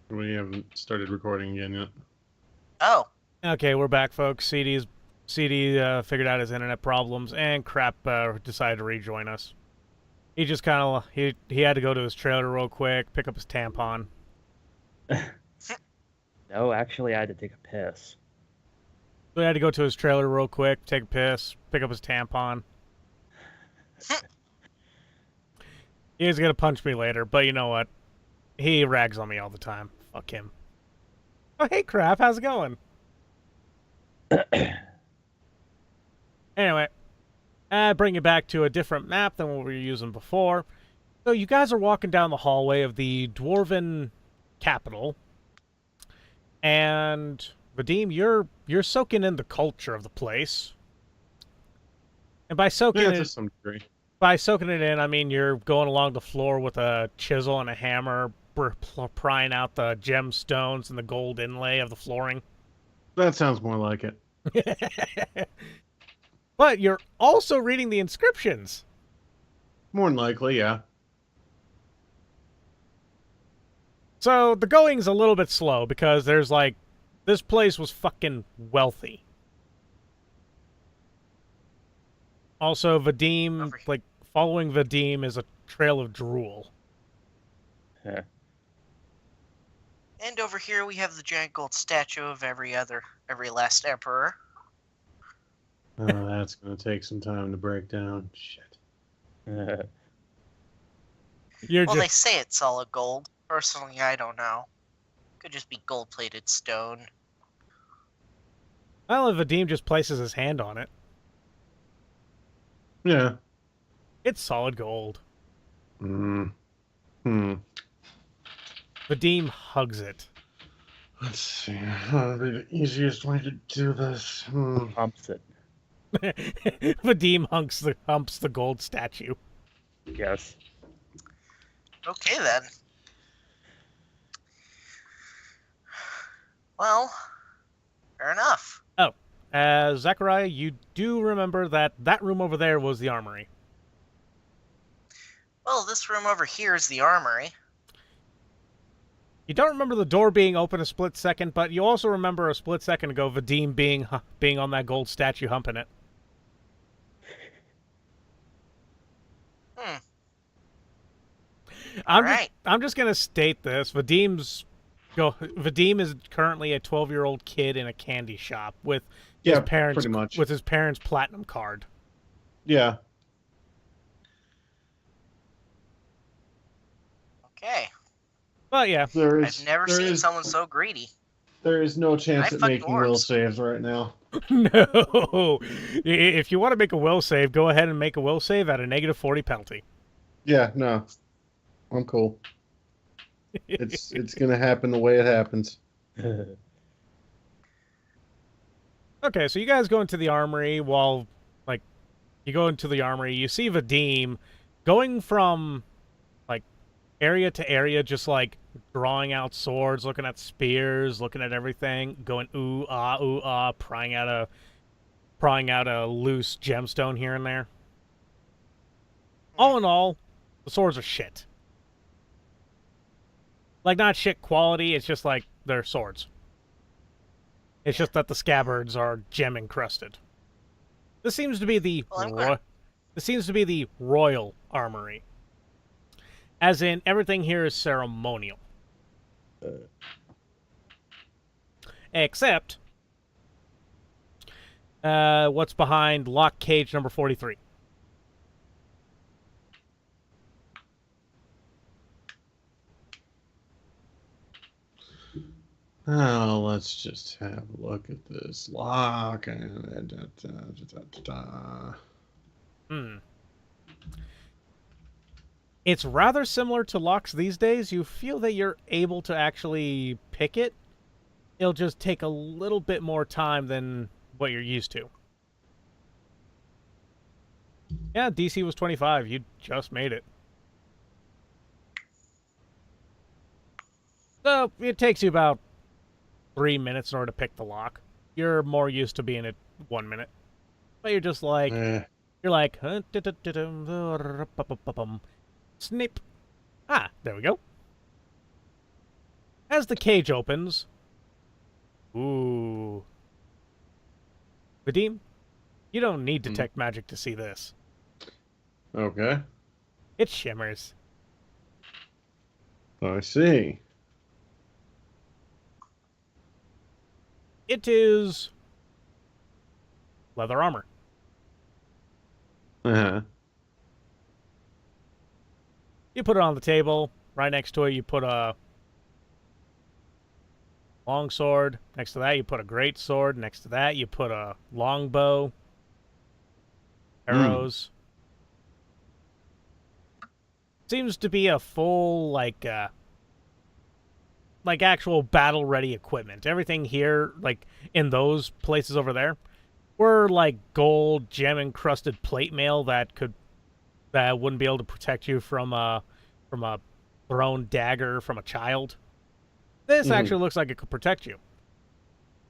We haven't started recording again yet. Oh, Okay, we're back, folks. CD figured out his internet problems, and Crap decided to rejoin us. He just kind of he had to go to his trailer real quick, pick up his tampon. No, actually, I had to take a piss. So he had to go to his trailer real quick, take a piss, pick up his tampon. He's gonna punch me later, but you know what? He rags on me all the time. Fuck him. Oh, hey, Crap, how's it going? Anyway, bring you back to a different map than what we were using before. So you guys are walking down the hallway of the Dwarven capital, and Vadim, you're soaking in the culture of the place. And by soaking Yeah, it, to some degree. by soaking it in, I mean you're going along the floor with a chisel and a hammer, prying out the gemstones and the gold inlay of the flooring. That sounds more like it. But you're also reading the inscriptions. More than likely, yeah. So the going's a little bit slow because there's like, this place was fucking wealthy. Also, Vadim, like, following Vadim is a trail of drool. Heh. and over here we have the giant gold statue of every last emperor. Oh, that's going to take some time to break down. Shit. You're Well, they just, say it's solid gold. Personally, I don't know. Could just be gold-plated stone. well, if Vadim just places his hand on it, Yeah. it's solid gold. Hmm. Vadim hugs it. Let's see. How would be the easiest way to do this? Humps it. Vadim humps the gold statue. Yes. Okay, then. Well, fair enough. Zacharia, you do remember that room over there was the armory. Well, this room over here is the armory. You don't remember the door being open a split second, but you also remember a split second ago Vadim being on that gold statue humping it. Hmm. I'm just gonna state this. Vadim is currently a 12-year-old kid in a candy shop with his parents pretty much. with his parents' platinum card. Yeah. Okay. But yeah, I've never seen someone so greedy. There is no chance I at fuck making will dwarves. saves right now. no. If you want to make a will save, go ahead and make a will save at a -40 penalty. Yeah, no. I'm cool. It's gonna happen the way it happens. Okay, so you guys go into the armory while, like, you go into the armory, you see Vadim going from, like, area to area, just, like, drawing out swords, looking at spears, looking at everything, going ooh ah, prying out a loose gemstone here and there. All in all, the swords are shit. Like, not shit quality, it's just like they're swords. It's just that the scabbards are gem encrusted. This seems to be the royal armory. As in, everything here is ceremonial. Except what's behind lock cage number 43. Oh, let's just have a look at this lock. It's rather similar to locks these days. You feel that you're able to actually pick it. It'll just take a little bit more time than what you're used to. Yeah, DC was 25. You just made it. So, it takes you about 3 minutes in order to pick the lock. You're more used to being at 1 minute. But you're just like, you're like, snip. Ah, there we go. As the cage opens... Ooh. Vadim, you don't need detect magic to see this. Okay. It shimmers. I see. It is... leather armor. Uh-huh. You put it on the table. Right next to it, you put a long sword. Next to that, you put a great sword. Next to that, you put a longbow. Arrows. Seems to be a full, like actual battle-ready equipment. Everything here, like, in those places over there, were, like, gold, gem-encrusted plate mail that wouldn't be able to protect you from a thrown dagger from a child. This actually looks like it could protect you.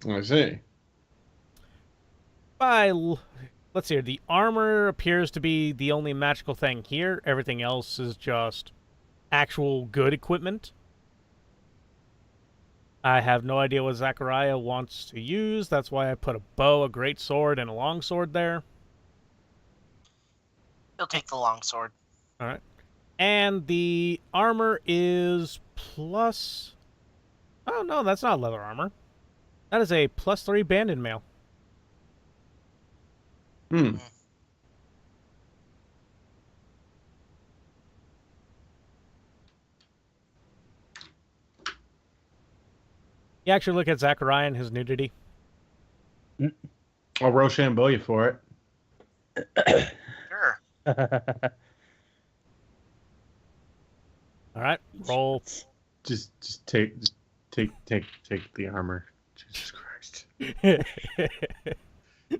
I see. Let's see here. The armor appears to be the only magical thing here. Everything else is just actual good equipment. I have no idea what Zacharia wants to use. That's why I put a bow, a great sword, and a long sword there. He'll take the long sword. All right. And the armor is plus... Oh, no, that's not leather armor. That is a +3 banded mail. Hmm. You actually look at Zacharia and his nudity. I'll Rochambeau you for it. Sure. All right, roll. Just take the armor. Jesus Christ.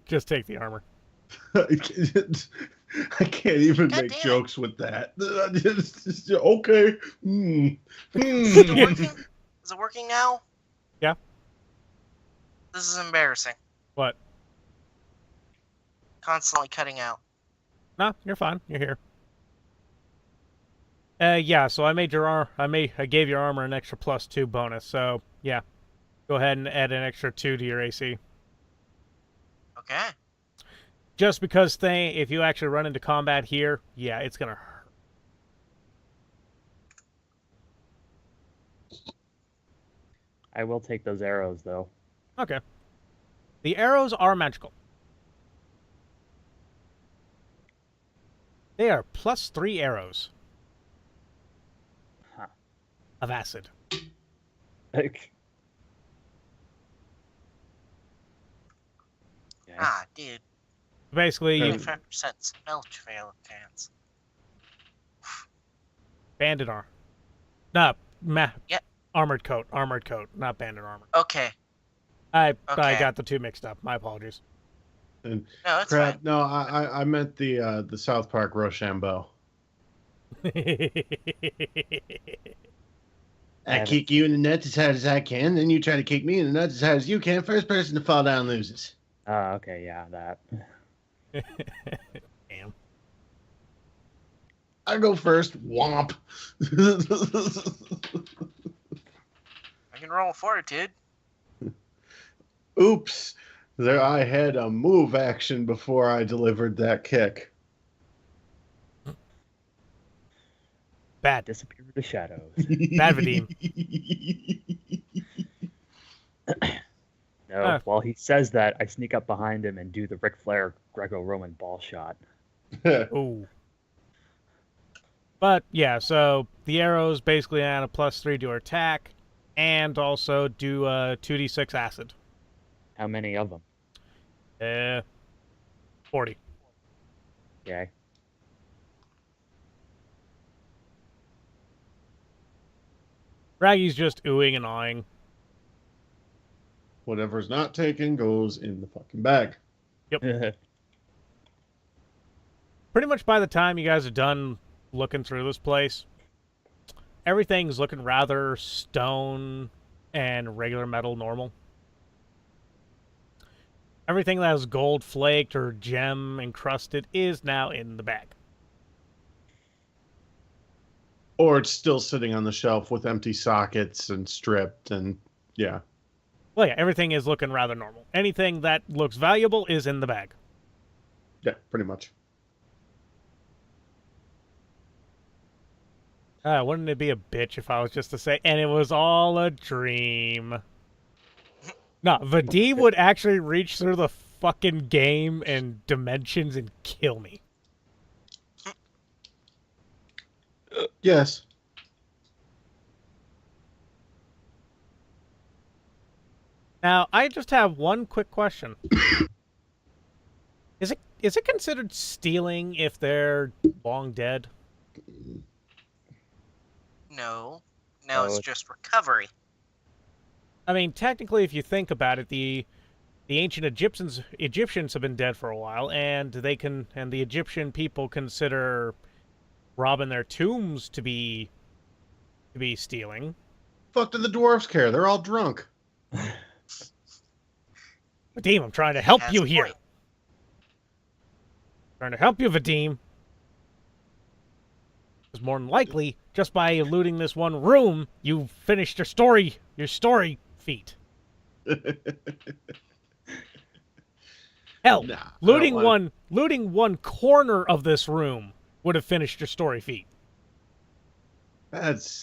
Just take the armor. I can't even God make damn it. jokes with that. Okay. Is it working? Is it working now? Yeah. This is embarrassing. What? Constantly cutting out. No, you're fine. You're here. Yeah. So I made I gave your armor an extra +2 bonus. So yeah, go ahead and add an extra 2 to your AC. Okay. Just because if you actually run into combat here, yeah, it's gonna hurt. I will take those arrows, though. Okay. The arrows are magical. They are +3 arrows Huh. of acid. Okay. Ah, dude. Basically, you 25% spell trail chance. banded armor. No, Yep. armored coat, not banded armor. Okay. I Okay. got the two mixed up. My apologies. And No, it's crap. fine. No, I meant the South Park Rochambeau. I kick you in the nuts as hard as I can, then you try to kick me in the nuts as hard as you can. First person to fall down loses. Okay, yeah, that. Damn. I go first. Womp. I can roll fortitude. Oops. There, I had a move action before I delivered that kick. Bad. Disappear into the shadows. Bad Vadim. No, while he says that, I sneak up behind him and do the Ric Flair Greco-Roman ball shot. Ooh. But yeah, so the arrows basically add a +3 to your attack, and also do 2d6 acid. How many of them? 40. Okay. Raggy's just oohing and awing. Whatever's not taken goes in the fucking bag. Pretty much by the time you guys are done looking through this place, everything's looking rather stone and regular metal normal. Everything that is gold flaked or gem encrusted is now in the bag. Or it's still sitting on the shelf with empty sockets and stripped and yeah. Well, yeah, everything is looking rather normal. Anything that looks valuable is in the bag. Yeah, pretty much. Wouldn't it be a bitch if I was just to say, and it was all a dream? No, Vadim would actually reach through the fucking game and dimensions and kill me. Yes. Now, I just have one quick question. Is it considered stealing if they're long dead? No. No, it's Oh. just recovery. I mean, technically, if you think about it, the ancient Egyptians have been dead for a while, and the Egyptian people consider robbing their tombs to be stealing. Fuck do the dwarves care? They're all drunk. Vadim, I'm trying to help Has you a here. point. Trying to help you, Vadim. Because more than likely, just by looting this one room, you finished your story feat. Hell, Nah, I don't looting wanna- one corner of this room would have finished your story feat. That's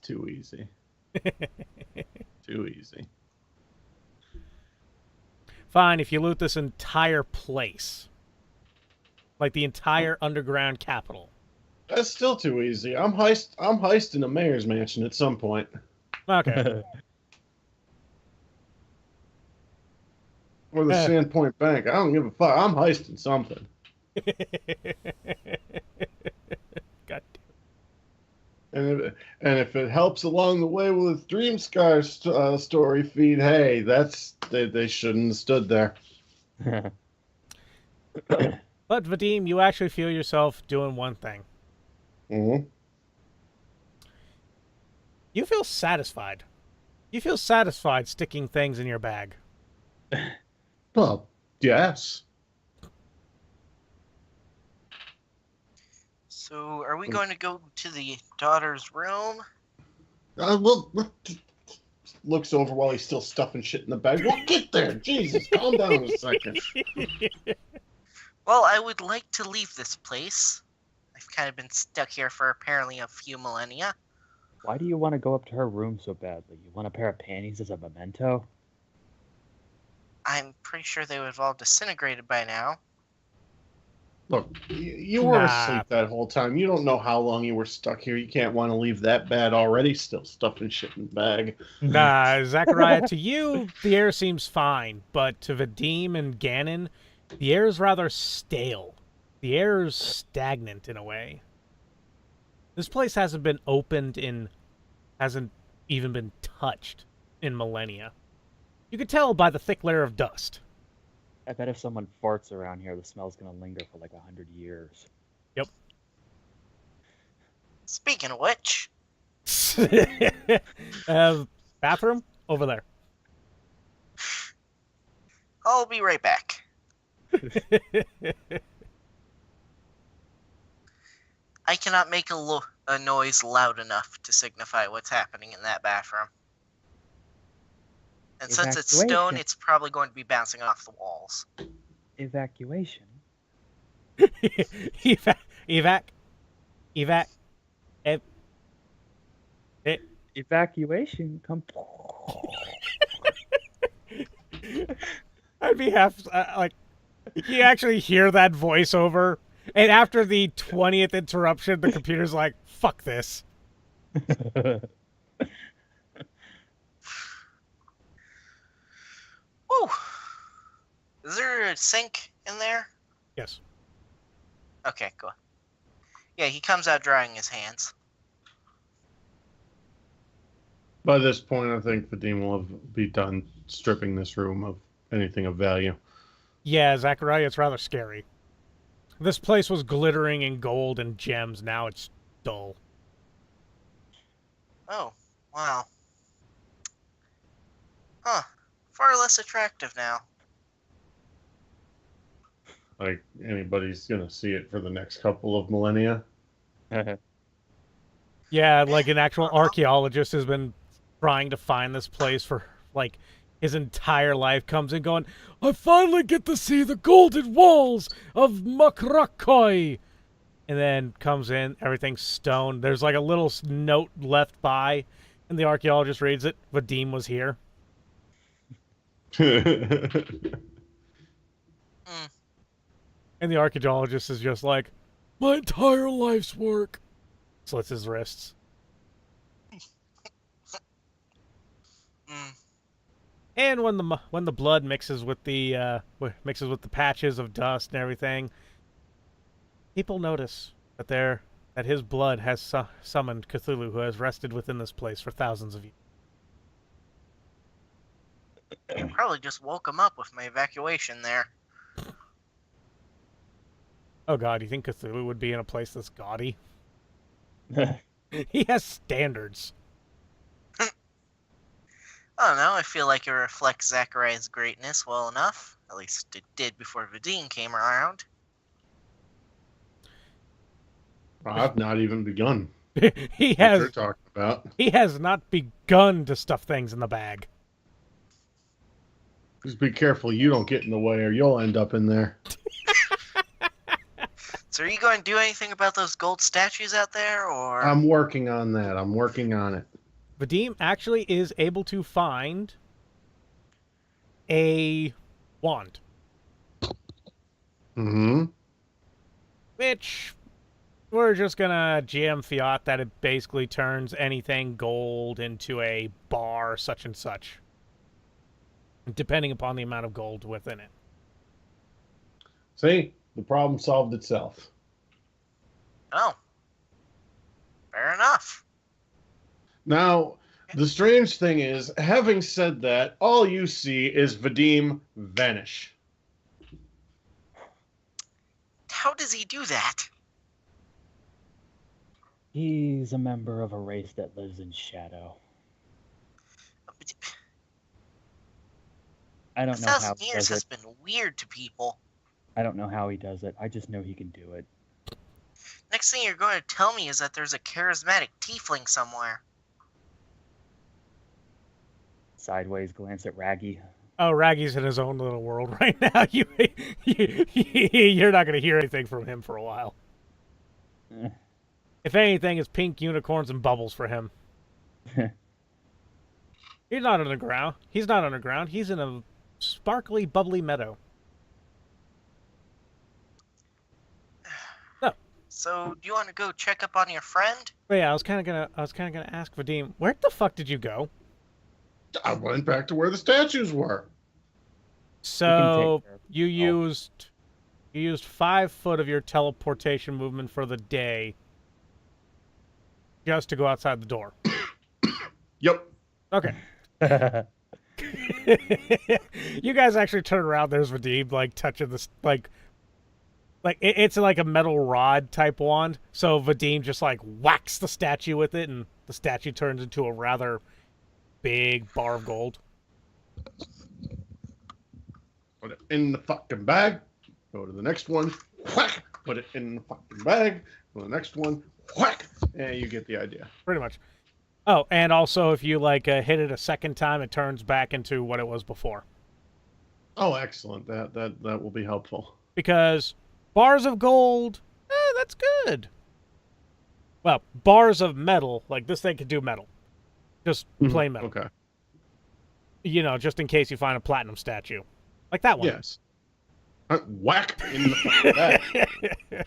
too easy. Too easy. Fine, if you loot this entire place. Like the entire underground capital. That's still too easy. I'm heisting a mayor's mansion at some point. Okay. Or the Sandpoint Bank. I don't give a fuck. I'm heisting something. God And if it helps along the way with Dreamscar's story feed, hey, they shouldn't have stood there. But Vadim, you actually feel yourself doing one thing. Mm-hmm. You feel satisfied. You feel satisfied sticking things in your bag. Well, yes. So, are we going to go to the daughter's room? Well, looks over while he's still stuffing shit in the bag. We'll get there. Jesus, calm down a second. Well, I would like to leave this place. I've kind of been stuck here for apparently a few millennia. Why do you want to go up to her room so badly? You want a pair of panties as a memento? I'm pretty sure they would have all disintegrated by now. Look, you were Nah. asleep that whole time. You don't know how long you were stuck here. You can't want to leave that bad already. Still stuffing shit in the bag. Nah, Zacharia, to you, the air seems fine. But to Vadim and Gannon, the air is rather stale. The air is stagnant in a way. This place hasn't even been touched in millennia. You could tell by the thick layer of dust. I bet if someone farts around here, the smell's gonna linger for like 100 years. Yep. Speaking of which, Bathroom? Over there. I'll be right back. I cannot make a noise loud enough to signify what's happening in that bathroom. And since it's stone, Evacuation. it's probably going to be bouncing off the walls. Evacuation. Evac. Evacuation. Come. I'd be half like you actually hear that voiceover, and after the 20th interruption, the computer's like, "Fuck this." Woo! Is there a sink in there? Yes. Okay, cool. Yeah, he comes out drying his hands. By this point, I think Vadim will be done stripping this room of anything of value. Yeah, Zacharia, it's rather scary. This place was glittering in gold and gems. Now it's dull. Oh, wow. Huh. Far less attractive now. Like anybody's gonna see it for the next couple of millennia. Yeah, like an actual archaeologist has been trying to find this place for, like, his entire life, comes in going, I finally get to see the golden walls of Makrakoi! And then comes in, everything's stone. There's like a little note left by, and the archaeologist reads it. Vadim was here. Mm. And the archaeologist is just like, my entire life's work. Slits his wrists. Mm. And when the blood mixes with the patches of dust and everything, people notice that his blood has summoned Cthulhu, who has rested within this place for thousands of years. Probably just woke him up with my evacuation there. Oh god, you think Cthulhu would be in a place that's gaudy? He has standards. I don't know, I feel like it reflects Zacharia's greatness well enough. At least it did before Vadim came around. I've not even begun. He What has you're talking about. he has not begun to stuff things in the bag. Just be careful you don't get in the way or you'll end up in there. So are you going to do anything about those gold statues out there, or...? I'm working on that. I'm working on it. Vadim actually is able to find a wand. Mm-hmm. Which we're just gonna GM fiat that it basically turns anything gold into a bar such and such, depending upon the amount of gold within it. See? The problem solved itself. Oh. Fair enough. Now, the strange thing is, having said that, all you see is Vadim vanish. How does he do that? He's a member of a race that lives in shadow. I don't know how 1,000 he years does has it. been weird to people. I don't know how he does it. I just know he can do it. Next thing you're going to tell me is that there's a charismatic tiefling somewhere. Sideways glance at Raggy. Oh, Raggy's in his own little world right now. You're not going to hear anything from him for a while. Eh. If anything, it's pink unicorns and bubbles for him. He's not underground. He's not underground. He's in a sparkly, bubbly meadow. No. So, do you want to go check up on your friend? But yeah, I was kind of gonna ask Vadim, where the fuck did you go? I went back to where the statues were. So take care of you used 5 foot of your teleportation movement for the day just to go outside the door. Yep. Okay. it. You guys actually turn around. There's Vadim, like, touching this, like it's like a metal rod type wand. So Vadim just, like, whacks the statue with it, and the statue turns into a rather big bar of gold. Put it in the fucking bag. Go to the next one. Whack. Put it in the fucking bag. Go to the next one. Whack. And you get the idea. Pretty much. Oh, and also if you, like, hit it a second time, it turns back into what it was before. Oh, excellent. That will be helpful. Because bars of gold, that's good. Well, bars of metal, like this thing could do metal. Just plain metal. Okay. You know, just in case you find a platinum statue. Like that one. Yes. Whack in the fucking bag.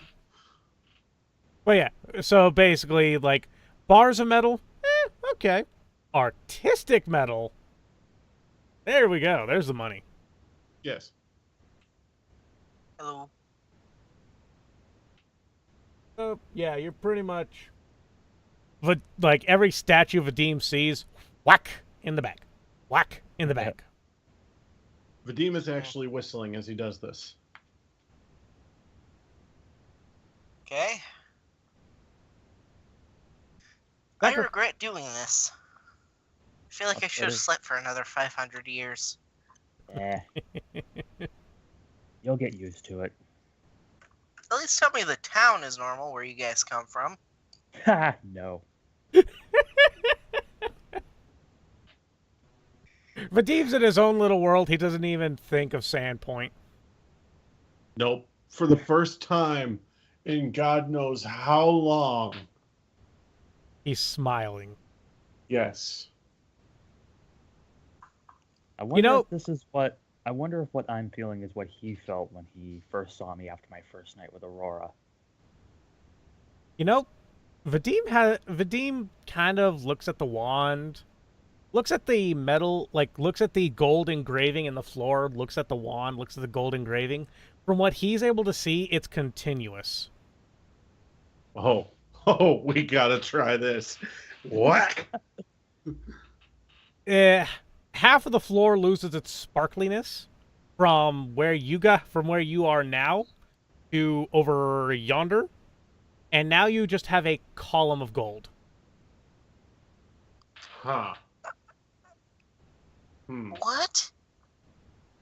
Well, yeah. So basically, like, bars of metal, okay. Artistic metal, there we go. There's the money. Yes. Hello. So, yeah, you're pretty much... like, every statue Vadim sees, whack in the back. Whack in the back. Vadim is actually whistling as he does this. Okay. I regret doing this. I feel like I should have slept for another 500 years. Eh. You'll get used to it. At least tell me the town is normal where you guys come from. Ha! No. Vadim's in his own little world. He doesn't even think of Sandpoint. Nope. For the first time in God knows how long. He's smiling. Yes. I wonder know- if this is what I wonder if what I'm feeling is what he felt when he first saw me after my first night with Aurora. You know, Vadim kind of looks at the wand, looks at the metal, like looks at the gold engraving in the floor, looks at the wand, looks at the gold engraving. From what he's able to see, it's continuous. Oh, we gotta try this. Whack! Half of the floor loses its sparkliness from where you are now to over yonder, and now you just have a column of gold. Huh. What?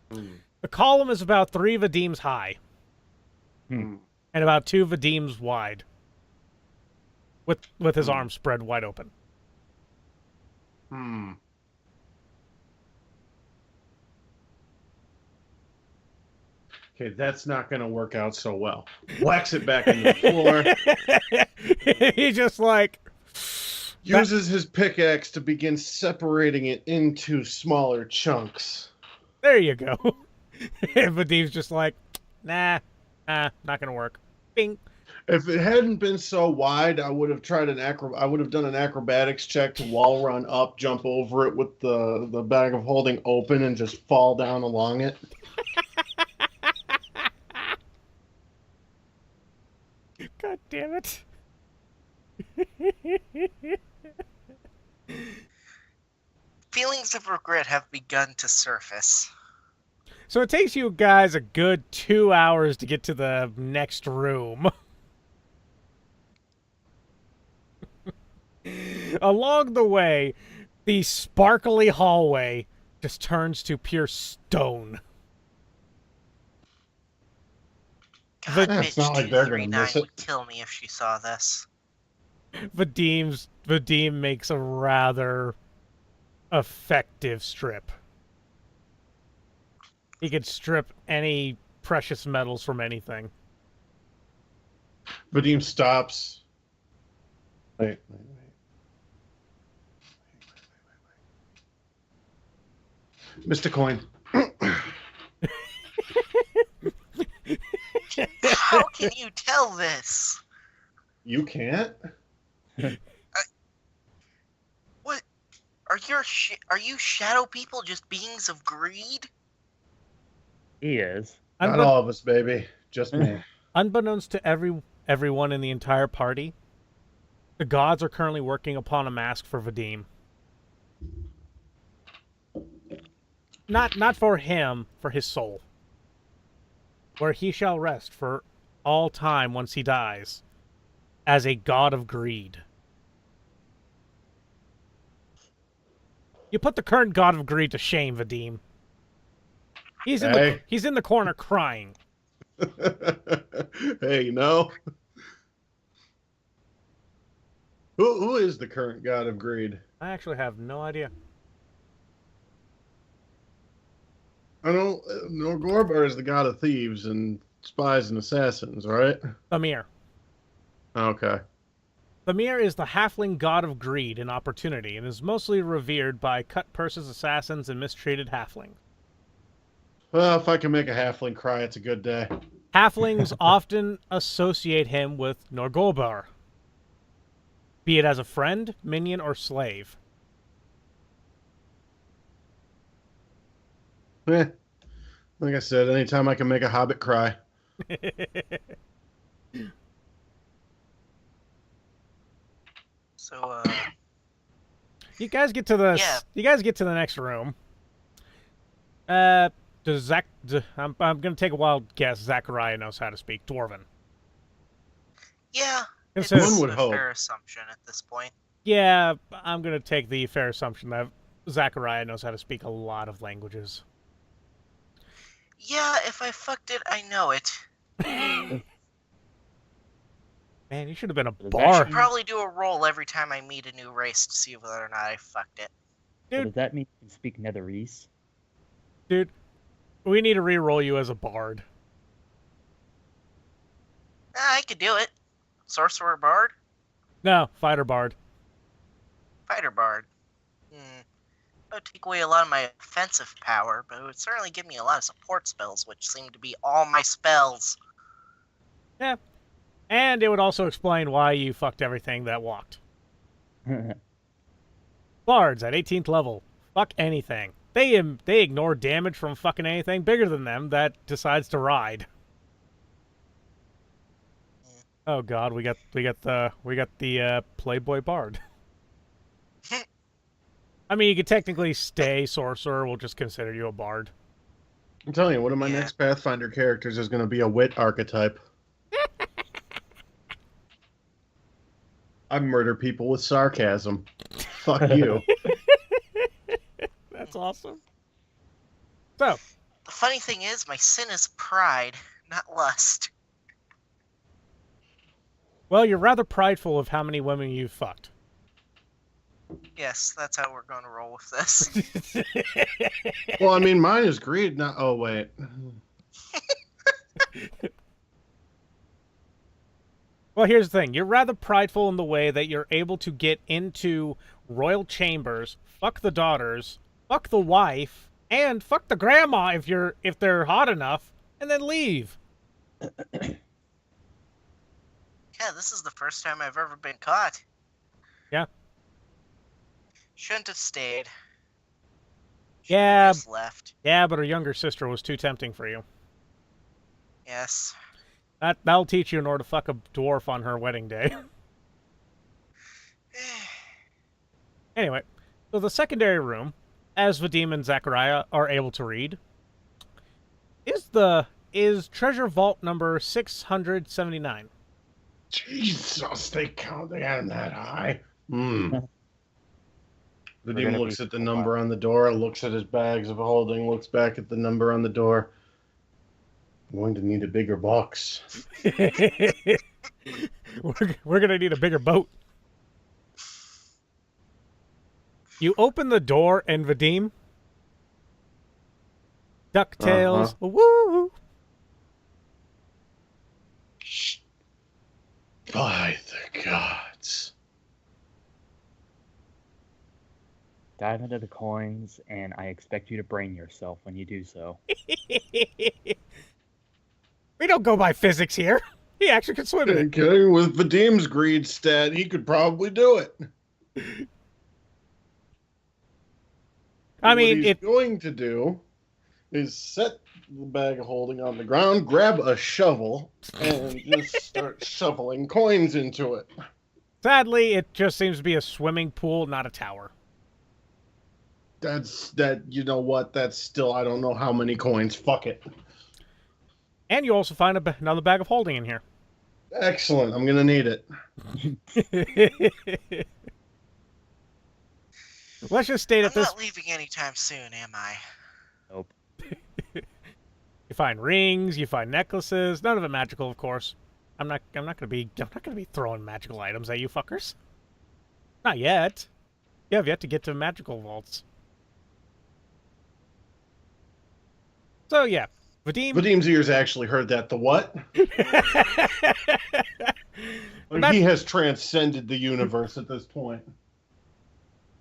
The column is about 3 Vadims high. Hmm. And about 2 Vadims wide. With his arms spread wide open. Okay, that's not gonna work out so well. Whacks it back into the floor. He just like Uses his pickaxe to begin separating it into smaller chunks. there you go. And Vadim's just like, nah, not gonna work. Bing. If it hadn't been so wide, I would have tried I would have done an acrobatics check to wall run up, jump over it with the bag of holding open, and just fall down along it. God damn it. Feelings of regret have begun to surface. So it takes you guys a good 2 hours to get to the next room. Along the way, the sparkly hallway just turns to pure stone. God, Yeah, it's not like they're gonna 239 miss it. would kill me if she saw this. Vadim makes a rather effective strip. He could strip any precious metals from anything. Vadim stops. Wait. Mr. Coin. How can you tell this? You can't? What? Are you shadow people just beings of greed? He is. Not all of us, baby. Just me. Unbeknownst to everyone in the entire party, the gods are currently working upon a mask for Vadim. Not for him, for his soul. Where he shall rest for all time once he dies, as a god of greed. You put the current god of greed to shame, Vadim. He's in the corner crying. Hey, you know? Who is the current god of greed? I actually have no idea. I don't know. Gorbar is the god of thieves and spies and assassins, right? Thamir. Okay. Thamir is the halfling god of greed and opportunity, and is mostly revered by cut purses assassins and mistreated halflings. Well, if I can make a halfling cry, it's a good day. Halflings often associate him with Norgolbar, be it as a friend, minion, or slave. Like I said, anytime I can make a hobbit cry. So, You guys get to the next room. I'm gonna take a wild guess. Zacharia knows how to speak Dwarven. yeah, it's One would a hope. fair assumption at this point. Yeah, I'm gonna take the fair assumption that Zacharia knows how to speak a lot of languages. Yeah, if I fucked it, I know it. Man, you should have been a Does that bard. Should probably do a roll every time I meet a new race to see whether or not I fucked it. So Dude. does that mean you can speak Netherese? Dude, we need to re-roll you as a bard. I could do it. Sorcerer Bard? No, fighter bard. Fighter Bard. That would take away a lot of my offensive power, but it would certainly give me a lot of support spells, which seem to be all my spells. Yeah. And it would also explain why you fucked everything that walked. Bards at 18th level. Fuck anything. They ignore damage from fucking anything bigger than them that decides to ride. Oh god, we got the Playboy Bard. I mean, you could technically stay Sorcerer. We'll just consider you a Bard. I'm telling you, one of my Yeah. next Pathfinder characters is going to be a wit archetype. I murder people with sarcasm. Fuck you. That's awesome. So, The funny thing is, my sin is pride, not lust. well, you're rather prideful of how many women you've fucked. Yes, that's how we're going to roll with this. Well, I mean, mine is greed. Not. Oh wait. Well, here's the thing. You're rather prideful in the way that you're able to get into royal chambers, fuck the daughters, fuck the wife, and fuck the grandma if they're hot enough, and then leave. Yeah, this is the first time I've ever been caught. Yeah. Shouldn't have stayed. Yeah. Just left. Yeah, but her younger sister was too tempting for you. Yes. That'll teach you in order to fuck a dwarf on her wedding day. Anyway, so the secondary room, as Vadim and Zacharia are able to read, is treasure vault number 679. Jesus, they got him that high. Hmm. The We're demon gonna looks be at the so number on the door, looks at his bags of holding, looks back at the number on the door. I'm going to need a bigger box. We're gonna need a bigger boat. You open the door and Vadim. DuckTales. Woo! By the gods. Dive into the coins, and I expect you to brain yourself when you do so. We don't go by physics here. He actually can swim in it. Okay, with Vadim's greed stat, he could probably do it. I mean, what he's going to do is set the bag of holding on the ground, grab a shovel, and just start shoveling coins into it. Sadly, it just seems to be a swimming pool, not a tower. You know what? That's still, I don't know how many coins. Fuck it. And you also find another bag of holding in here. Excellent. I'm going to need it. Let's just state I'm at this. not leaving anytime soon, am I? Nope. You find rings, you find necklaces. None of it magical, of course. I'm not gonna be throwing magical items at you fuckers. Not yet. You have yet to get to magical vaults. So yeah, Vadim's ears actually heard that. The what? He has transcended the universe at this point.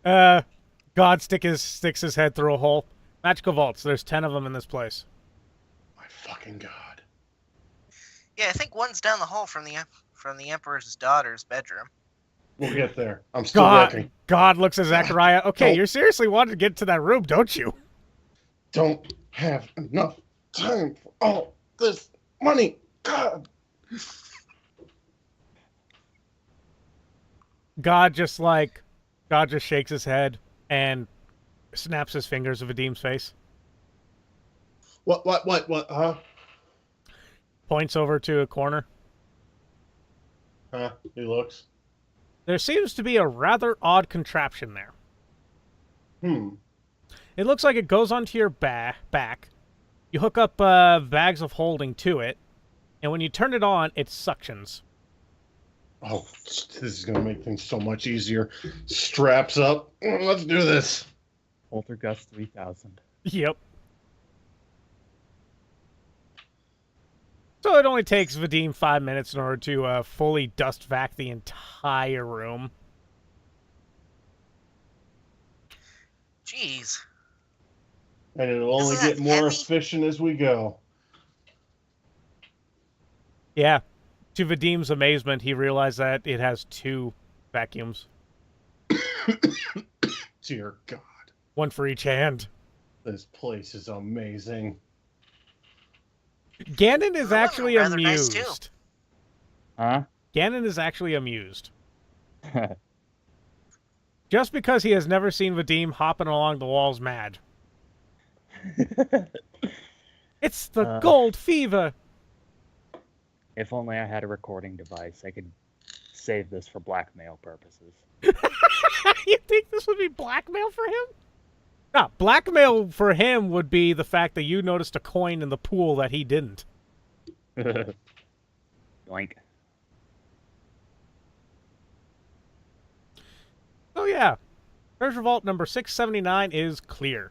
God sticks his head through a hole. Magical vaults. There's 10 of them in this place. My fucking god. Yeah, I think one's down the hall from the Emperor's daughter's bedroom. We'll get there. I'm still working. God looks at Zacharia. Okay, Don't- you seriously wanted to get to that room, don't you? Don't have enough time for all this money. God. God just shakes his head and snaps his fingers of Vadim's face. What, huh? Points over to a corner. Huh? He looks. There seems to be a rather odd contraption there. It looks like it goes onto your back. You hook up bags of holding to it, and when you turn it on, it suctions. Oh, this is going to make things so much easier. Straps up. Let's do this. Poltergust 3000. Yep. So it only takes Vadim 5 minutes in order to fully dust vac the entire room. Jeez. And it'll only Isn't get that more heavy? efficient as we go. Yeah. To Vadim's amazement, he realized that it has 2 vacuums. Dear God. One for each hand. This place is amazing. Gannon is The women actually were rather nice, too. amused. Huh? Gannon is actually amused. Just because he has never seen Vadim hopping along the walls mad. It's the gold fever! If only I had a recording device, I could save this for blackmail purposes. You think this would be blackmail for him? No, blackmail for him would be the fact that you noticed a coin in the pool that he didn't. Yoink. Oh yeah. Treasure vault number 679 is clear.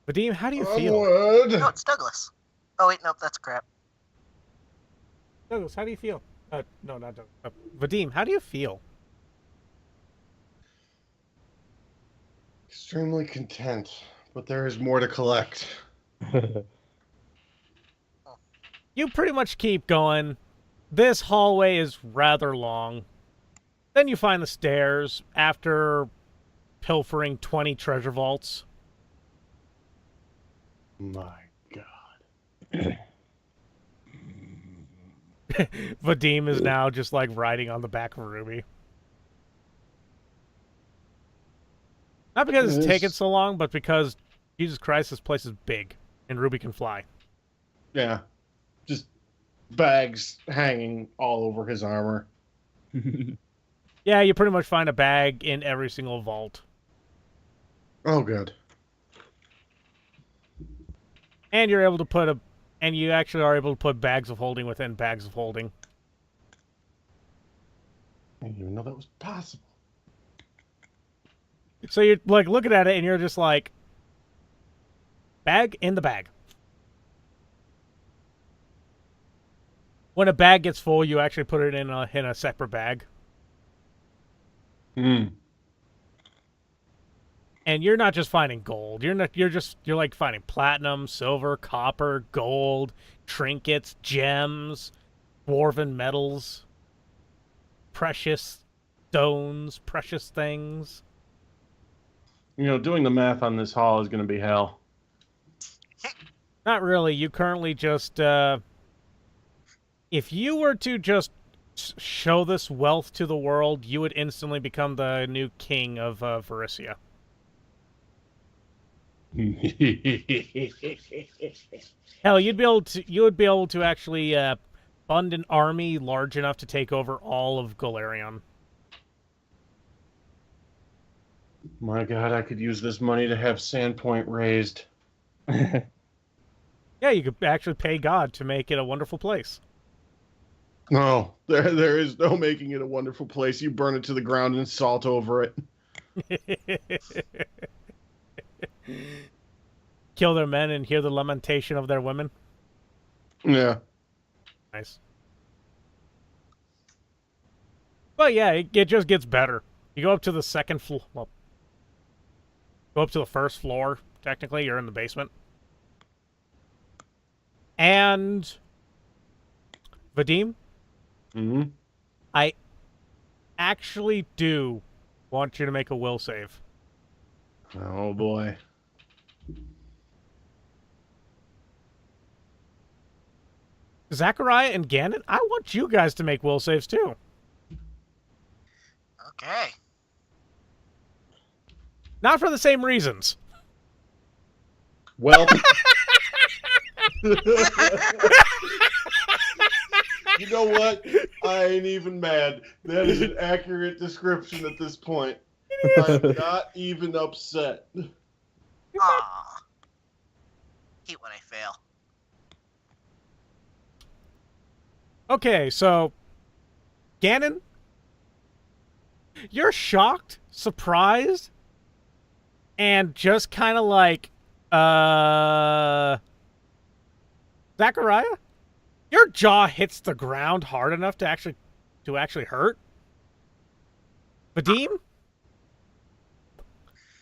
Vadim, how do you feel? Onward. No, it's Douglas. Oh, wait, nope, that's crap. Douglas, how do you feel? No, not Douglas. Vadim, how do you feel? Extremely content, but there is more to collect. You pretty much keep going. This hallway is rather long. Then you find the stairs after pilfering 20 treasure vaults. My God. Vadim is now just like riding on the back of Ruby. Not because it's taken so long, but because, Jesus Christ, this place is big, and Ruby can fly. Yeah. Just bags hanging all over his armor. Yeah, you pretty much find a bag in every single vault. Oh, good. And you're able to put and you actually are able to put bags of holding within bags of holding. I didn't even know that was possible. So you're like looking at it and you're just like, bag in the bag. When a bag gets full, you actually put it in a separate bag. Hmm. And you're not just finding gold. You're like finding platinum, silver, copper, gold, trinkets, gems, dwarven metals, precious stones, precious things. You know, doing the math on this haul is going to be hell. Not really. You currently just if you were to just show this wealth to the world, you would instantly become the new king of Varissia. Hell, you would be able to actually fund an army large enough to take over all of Golarion. My God, I could use this money to have Sandpoint raised. Yeah, you could actually pay God to make it a wonderful place. No, there is no making it a wonderful place. You burn it to the ground and salt over it. Kill their men and hear the lamentation of their women. Yeah. Nice. But yeah, it just gets better. You go up to the second floor. Well, go up to the first floor. Technically, you're in the basement. And Vadim, Mm-hmm. I actually do want you to make a will save. Oh boy. Zacharia and Gannon, I want you guys to make will saves too. Okay. Not for the same reasons. Well. You know what? I ain't even mad. That is an accurate description at this point. I'm not even upset. Aw. Hate when I fail. Okay, so Gannon, you're shocked, surprised, and just kind of like, Zacharia, your jaw hits the ground hard enough to actually hurt. Vadim,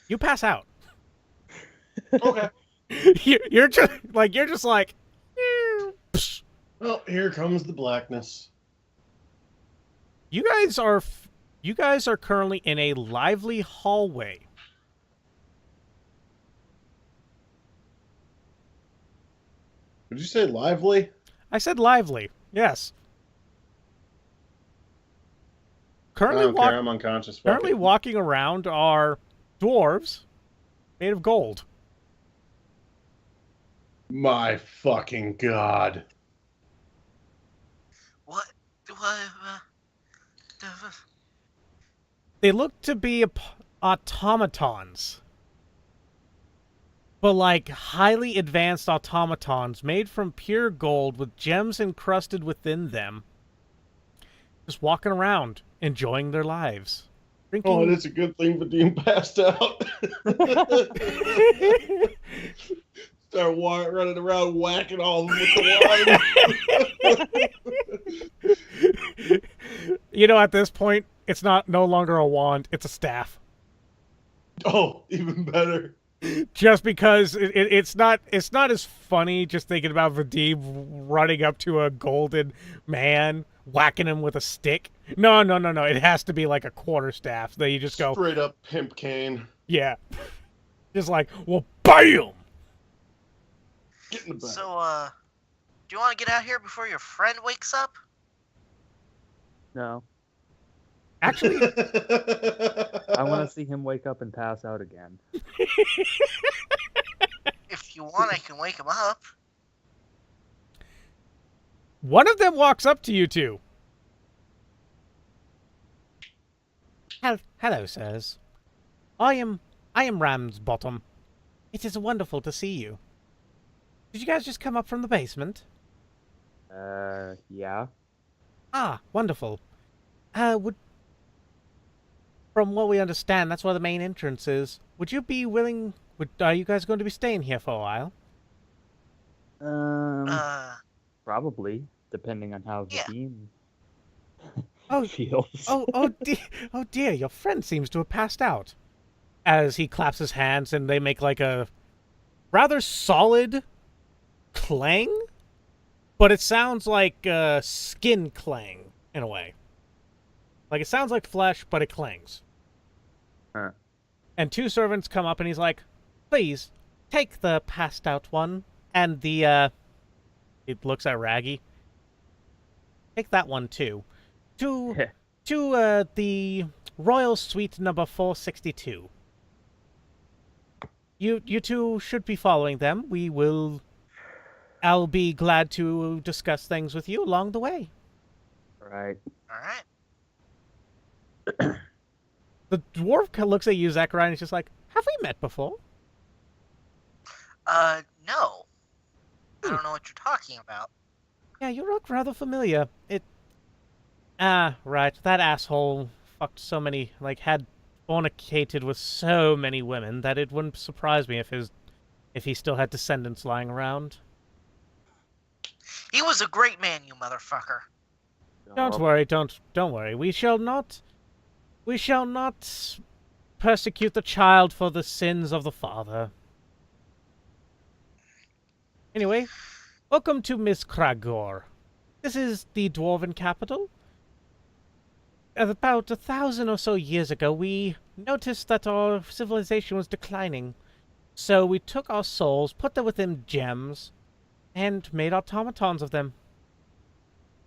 you pass out. Okay. You're just like, psh. Well, here comes the blackness. You guys are currently in a lively hallway. Did you say lively? I said lively. Yes. I Currently, don't care. I'm unconscious. Fuck currently it. walking around are dwarves made of gold. My fucking god. What? They look to be automatons. But like highly advanced automatons made from pure gold with gems encrusted within them. Just walking around, enjoying their lives. Drinking... Oh, it's a good thing Vadim passed out. Start running around whacking all of them with the wine. You know, at this point, it's no longer a wand, it's a staff. Oh, even better. Just because it's not as funny just thinking about Vadim running up to a golden man, whacking him with a stick. No. It has to be like a quarterstaff. So you just go Straight up pimp cane. yeah, just like, well, bam. Get in the back. So, do you want to get out here before your friend wakes up? No. Actually, I want to see him wake up and pass out again. If you want, I can wake him up. one of them walks up to you two. Hello, sirs. I am Ramsbottom. It is wonderful to see you. Did you guys just come up from the basement? Yeah. Ah, wonderful. From what we understand, that's where the main entrance is. Would you be willing... Are you guys going to be staying here for a while? Probably, depending on how Yeah. Vadim Oh, feels. oh dear, your friend seems to have passed out. As he claps his hands and they make like a rather solid clang, but it sounds like skin clang in a way. Like it sounds like flesh, but it clangs. Huh. And two servants come up and he's like, please, take the passed out one. And the, it looks at Raggy. Take that one too. To the Royal Suite number 462. You two should be following them. I'll be glad to discuss things with you along the way. Right. All right. The dwarf looks at you, Zacharia, and he's just like, have we met before? No. I don't know what you're talking about. Yeah, you look rather familiar. Right. That asshole fucked so many, had fornicated with so many women that it wouldn't surprise me if he still had descendants lying around. He was a great man, you motherfucker. Don't worry, don't worry. We shall not persecute the child for the sins of the father. Anyway, welcome to Miss Kragor. This is the Dwarven capital. About 1,000 or so years ago, we noticed that our civilization was declining. So we took our souls, put them within gems, and made automatons of them.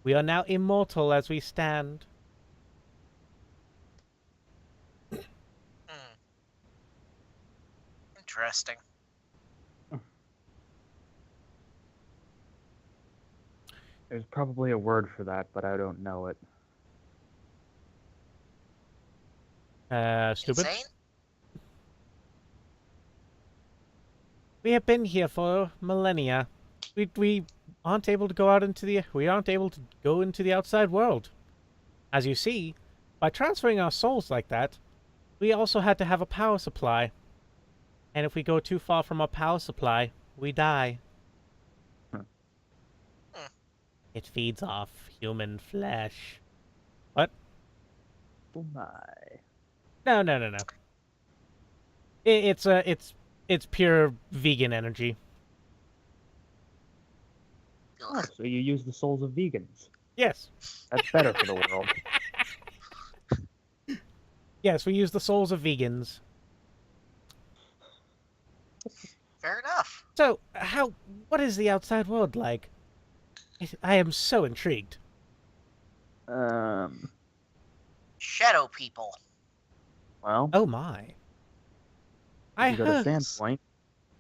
We are now immortal as we stand. Interesting. There's probably a word for that, but I don't know it. Stupid? Insane? We have been here for millennia. We aren't able to go out into the outside world. As you see, by transferring our souls like that, we also had to have a power supply. And if we go too far from our power supply, we die. Huh. It feeds off human flesh. What? Oh my. No. It's pure vegan energy. Oh, so you use the souls of vegans. Yes. That's better for the world. Yes, we use the souls of vegans. Fair enough. So, what is the outside world like? I am so intrigued. Shadow people. Well, Oh my. if you go to Sandpoint,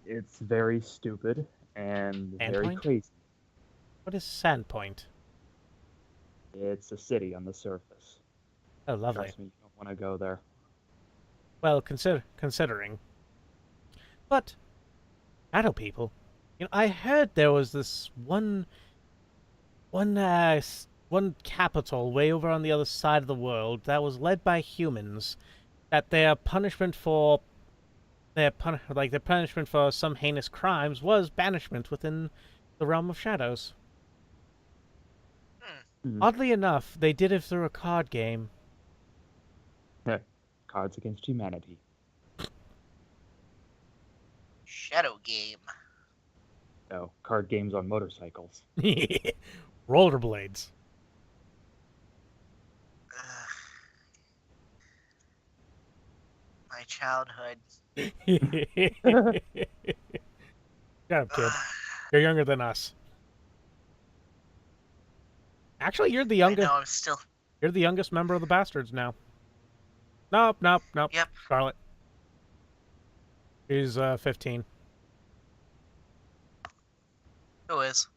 it's very stupid and very Sandpoint? crazy. What is Sandpoint? It's a city on the surface. Oh, lovely. Trust me, you don't want to go there. Well, considering. But, shadow people. I heard there was this one capital way over on the other side of the world that was led by humans. That their punishment for some heinous crimes was banishment within the realm of shadows. Mhm. Oddly enough, they did it through a card game. Cards Against Humanity. Shadow game. No, card games on motorcycles. Rollerblades. Ugh. My childhood. Shut up, kid. You're younger than us. Actually, you're the I youngest. know I'm still. You're the youngest member of the Bastards now. Nope. Yep. Scarlet. She's 15. Who is?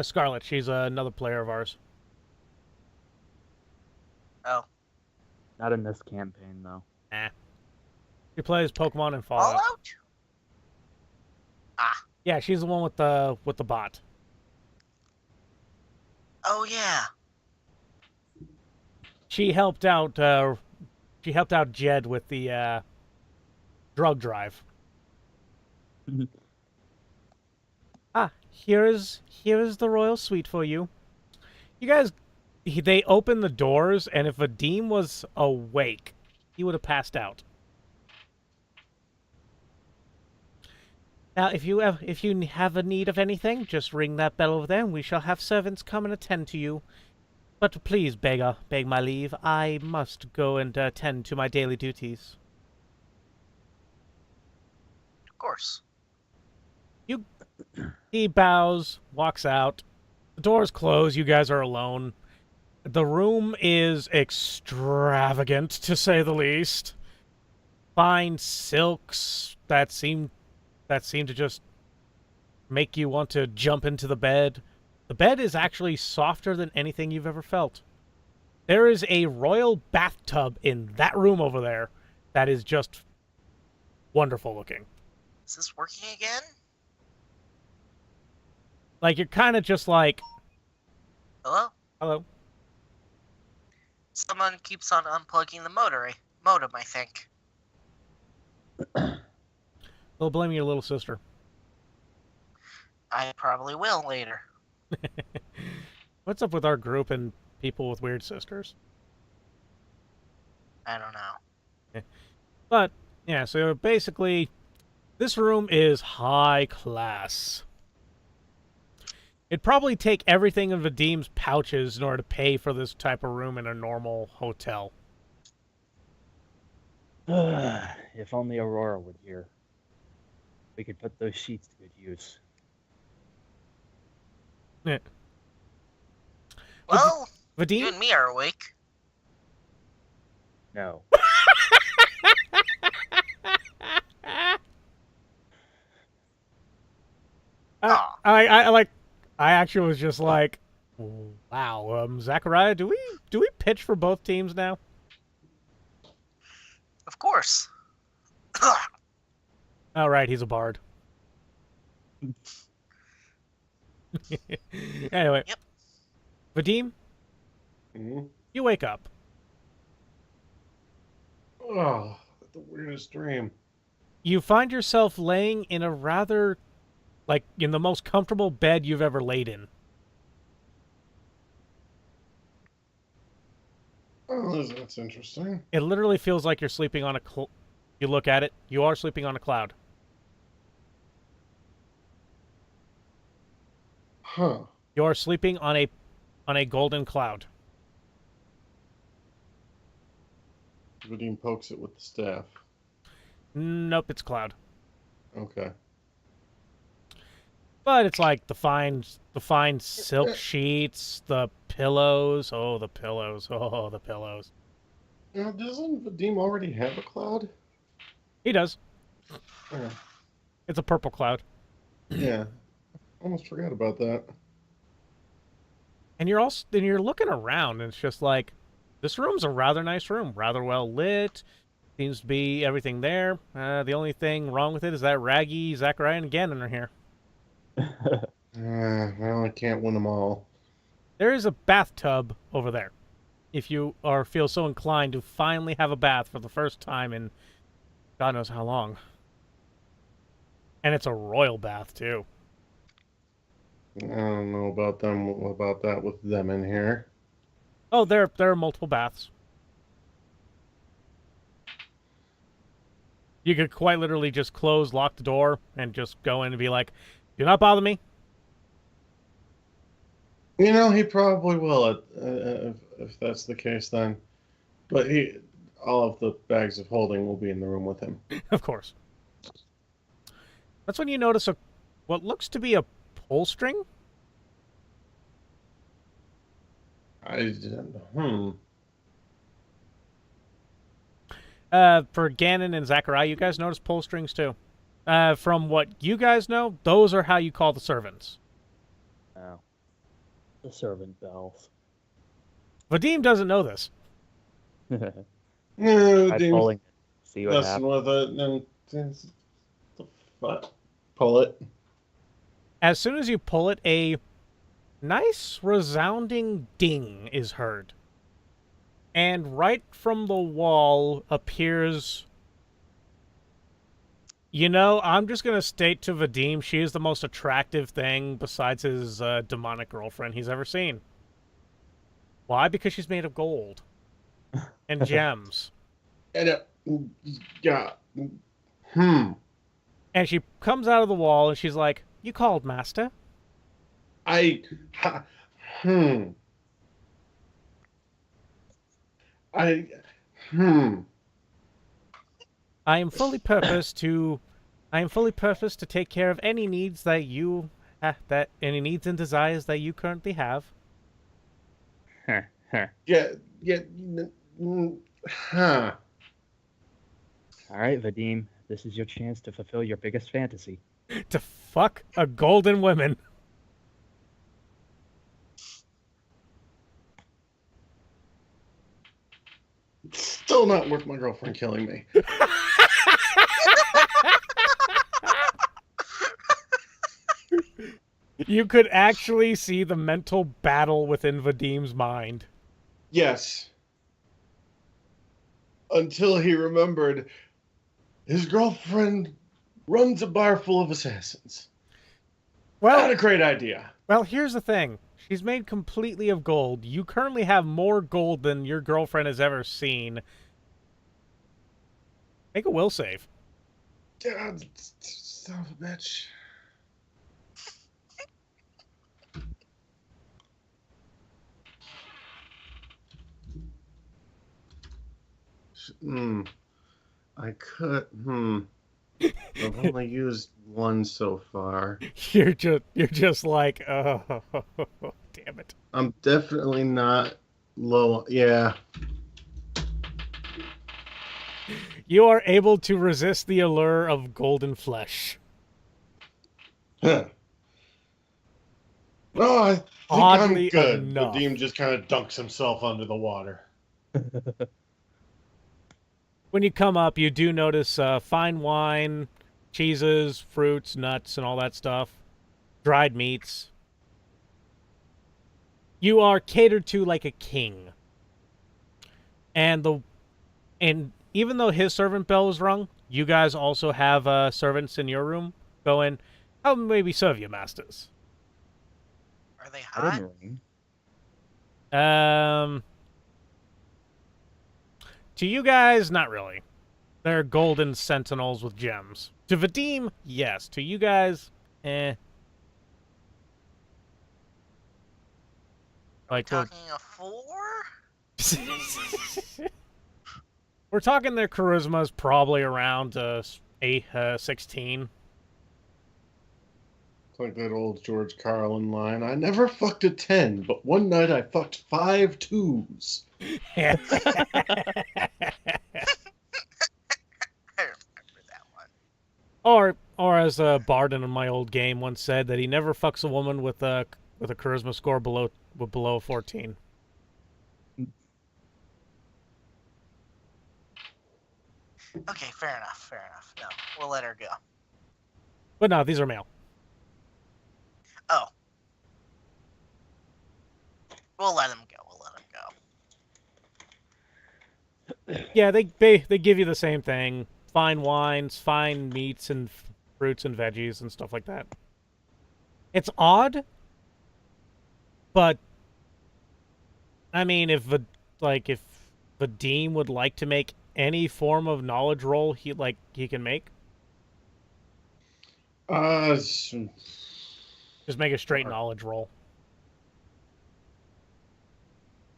Scarlet. She's another player of ours. Oh. Not in this campaign, though. Nah. She plays Pokemon and Fallout. Fallout? Ah. Yeah, she's the one with the bot. Oh yeah. She helped out. She helped out Jed with the drug drive. Here is the royal suite for you. You guys, they opened the doors, and if Vadim was awake, he would have passed out. Now, if you have a need of anything, just ring that bell over there, and we shall have servants come and attend to you. But please, beg my leave. I must go and attend to my daily duties. Of course. He bows, walks out. The doors close. You guys are alone. The room is extravagant, to say the least. Fine silks that seem to just make you want to jump into the bed. The bed is actually softer than anything you've ever felt. There is a royal bathtub in that room over there that is just wonderful looking. Is this working again? Like, you're kind of just like, Hello? hello. Someone keeps on unplugging the modem, I think. They'll blame your little sister. I probably will later. What's up with our group and people with weird sisters? I don't know. But, yeah, so basically, this room is high class. It'd probably take everything in Vadim's pouches in order to pay for this type of room in a normal hotel. If only Aurora would hear. We could put those sheets to good use. Yeah. Well, you Vadim? and me are awake. No. I actually was just like, wow, Zacharia, do we pitch for both teams now? Of course. Oh, right, he's a bard. Anyway. Yep. Vadim, Mhm. you wake up. Oh, the weirdest dream. You find yourself laying in a rather, like, in the most comfortable bed you've ever laid in. Oh, that's interesting. It literally feels like you're sleeping on a... You look at it, you are sleeping on a cloud. Huh. You are sleeping on a golden cloud. Vadim pokes it with the staff. Nope, it's cloud. Okay. But it's like the fine silk sheets, the pillows. Oh, the pillows. Oh, the pillows. Now, doesn't Vadim already have a cloud? He does. Yeah. It's a purple cloud. Yeah. Almost forgot about that. And you're looking around, and it's just like, this room's a rather nice room, rather well lit. Seems to be everything there. The only thing wrong with it is that Raggy, Zacharia, and Gannon are here. Well, I can't win them all. There is a bathtub over there. If you feel so inclined to finally have a bath for the first time in God knows how long. And it's a royal bath too. I don't know about that with them in here. Oh, there are multiple baths. You could quite literally just lock the door, and just go in and be like, "Do not bother me." You know, he probably will if that's the case then. But all of the bags of holding will be in the room with him. Of course. That's when you notice what looks to be a pull string. For Gannon and Zacharia, you guys notice pull strings too. From what you guys know, those are how you call the servants. Oh. The servant bells. Vadim doesn't know this. Yeah, Try Vadim pulling it. See what messing happens. with it and the fuck? Pull it. As soon as you pull it, a nice resounding ding is heard. And right from the wall appears... You know, I'm just going to state to Vadim, she is the most attractive thing besides his demonic girlfriend he's ever seen. Why? Because she's made of gold. And gems. And yeah. And she comes out of the wall and she's like, "You called, master?" I am fully purposed to take care of any needs that you any needs and desires that you currently have. Yeah. Huh. All right, Vadim, this is your chance to fulfill your biggest fantasy. To fuck a golden woman. It's still not worth my girlfriend killing me. You could actually see the mental battle within Vadim's mind. Yes. Until he remembered his girlfriend runs a bar full of assassins. Not a great idea. Well, here's the thing. She's made completely of gold. You currently have more gold than your girlfriend has ever seen. Make a will save. God, son of a bitch. I could. I've only used one so far. You're just like, oh, damn it. I'm definitely not low. Yeah. You are able to resist the allure of golden flesh. Huh. No, I think Oddly I'm good. enough. Vadim just kind of dunks himself under the water. When you come up, you do notice fine wine, cheeses, fruits, nuts, and all that stuff. Dried meats. You are catered to like a king. And even though his servant bell is rung, you guys also have servants in your room going, "How may we serve you, masters?" Are they I hot? didn't ring. To you guys, not really. They're golden sentinels with gems. To Vadim, yes. To you guys, eh. Like Talking a 4? we're talking their charisma's probably around 16. It's like that old George Carlin line. I never fucked a 10, but one night I fucked 5 2s. Yeah. I remember that one. Or as Barden in my old game once said, that he never fucks a woman with a charisma score below 14. Okay, fair enough. No, we'll let her go. But no, these are male. Oh. We'll let him go. Yeah, they give you the same thing. Fine wines, fine meats and fruits and veggies and stuff like that. It's odd, but I mean, if Vadim would like to make any form of knowledge roll he can make, just make a straight knowledge roll.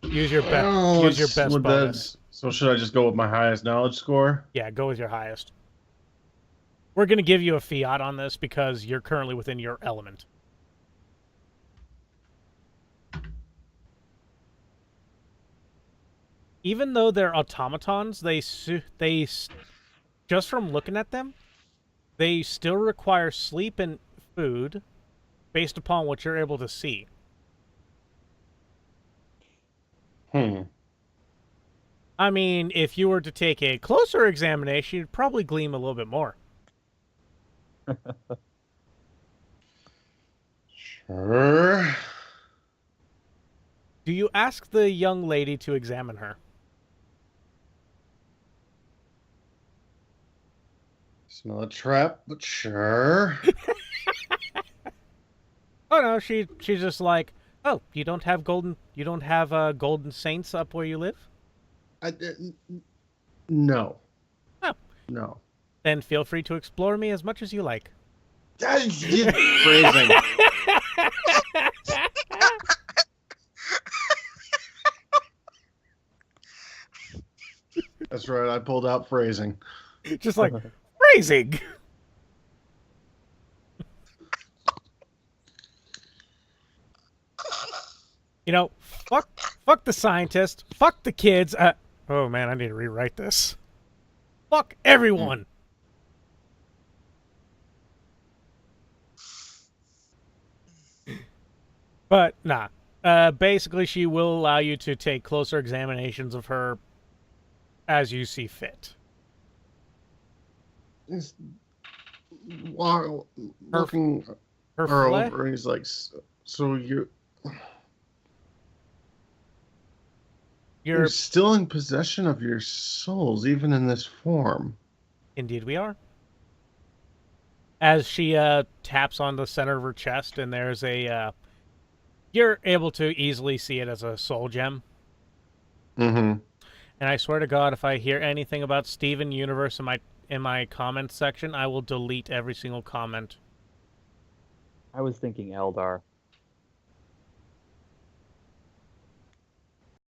Use your best bonus. So should I just go with my highest knowledge score? Yeah, go with your highest. We're going to give you a fiat on this because you're currently within your element. Even though they're automatons, they just from looking at them, they still require sleep and food based upon what you're able to see. I mean, if you were to take a closer examination, you'd probably glean a little bit more. Sure. Do you ask the young lady to examine her? Smell a trap, but sure. Oh no, she's just like, oh, you don't have golden saints up where you live? No. Oh. No. Then feel free to explore me as much as you like. Phrasing. That's right, I pulled out phrasing. Just like, phrasing! You know, fuck the scientist, fuck the kids. Oh man, I need to rewrite this. Fuck everyone. But nah. Basically, she will allow you to take closer examinations of her as you see fit. While looking Her her flesh? over, he's like, so you're still in possession of your souls, even in this form. Indeed we are. As she taps on the center of her chest, and there's a... you're able to easily see it as a soul gem. Mm-hmm. And I swear to God, if I hear anything about Steven Universe in my comments section, I will delete every single comment. I was thinking Eldar.